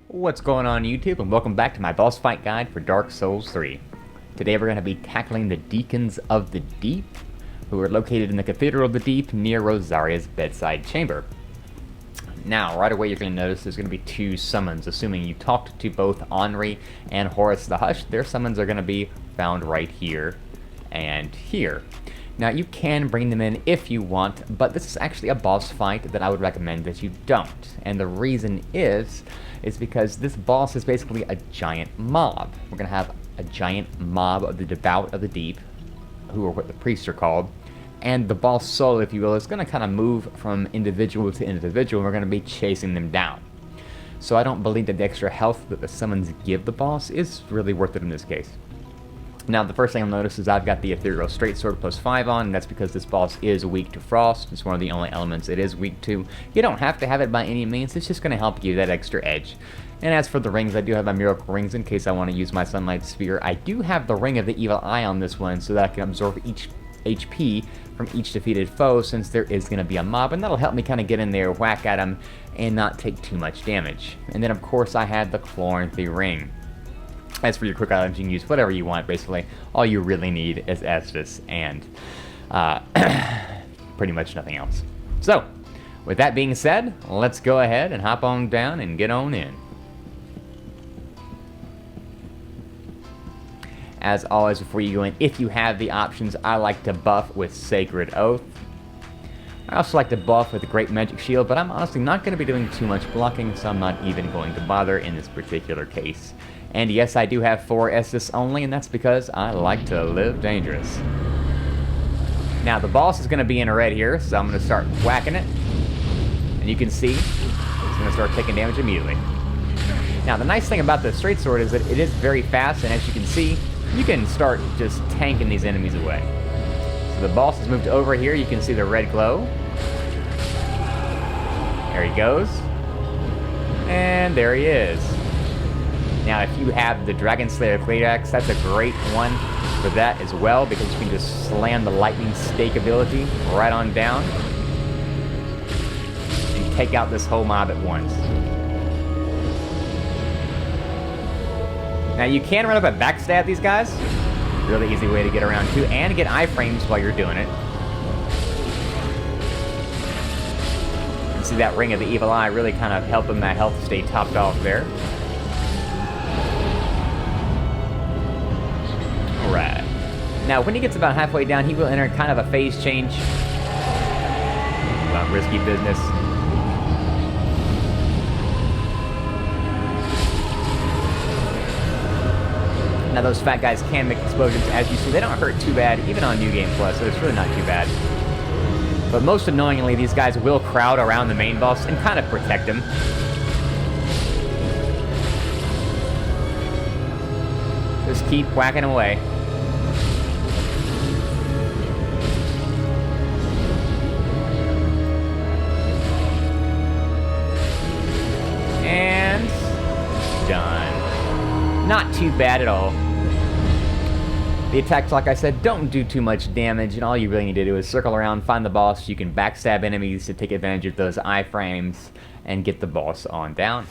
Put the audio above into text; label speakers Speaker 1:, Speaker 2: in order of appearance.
Speaker 1: What's going on YouTube, and welcome back to my boss fight guide for Dark Souls 3. Today we're going to be tackling the Deacons of the Deep, who are located in the Cathedral of the Deep near Rosaria's bedside chamber. Now, right away you're going to notice there's going to be two summons. Assuming you talked to both Anri and Horace the Hush, their summons are going to be found right here and here. Now, you can bring them in if you want, but this is actually a boss fight that I would recommend that you don't. And the reason is because this boss is basically a giant mob. We're going to have a giant mob of the devout of the deep, who are what the priests are called. And the boss soul, if you will, is going to kind of move from individual to individual, and we're going to be chasing them down. So I don't believe that the extra health that the summons give the boss is really worth it in this case. Now, the first thing I'll notice is I've got the Irithyll Straight Sword +5 on, and that's because this boss is weak to frost. It's one of the only elements it is weak to. You don't have to have it by any means, it's just going to help you that extra edge. And as for the rings, I do have my miracle rings in case I want to use my sunlight sphere. I do have the ring of the evil eye on this one so that I can absorb each HP from each defeated foe, since there is going to be a mob, and that'll help me kind of get in there, whack at them, and not take too much damage. And then of course I had the Irithyll ring. As for your quick items, you can use whatever you want, basically. All you really need is Estus and pretty much nothing else. So, with that being said, let's go ahead and hop on down and get on in. As always, before you go in, if you have the options, I like to buff with Sacred Oath. I also like to buff with a Great Magic Shield, but I'm honestly not going to be doing too much blocking, so I'm not even going to bother in this particular case. And yes, I do have 4 Estus only, and that's because I like to live dangerous. Now, the boss is going to be in red here, so I'm going to start whacking it. And you can see it's going to start taking damage immediately. Now, the nice thing about the Straight Sword is that it is very fast, and as you can see, you can start just tanking these enemies away. So the boss has moved over here. You can see the red glow. There he goes. And there he is. Now, if you have the Dragon Slayer Clay Axe, that's a great one for that as well, because you can just slam the lightning stake ability right on down and take out this whole mob at once. Now, you can run up and backstab these guys. Really easy way to get around too, and get iframes while you're doing it. You can see that Ring of the Evil Eye really kind of helping my health stay topped off there. Alright. Now, when he gets about halfway down, he will enter kind of a phase change. Well, risky business. Now, those fat guys can make explosions. As you see, they don't hurt too bad, even on New Game Plus, so it's really not too bad. But most annoyingly, these guys will crowd around the main boss and kind of protect him. Just keep whacking away. And done. Not too bad at all. The attacks, like I said, don't do too much damage, and all you really need to do is circle around, find the boss. You can backstab enemies to take advantage of those iframes and get the boss on down.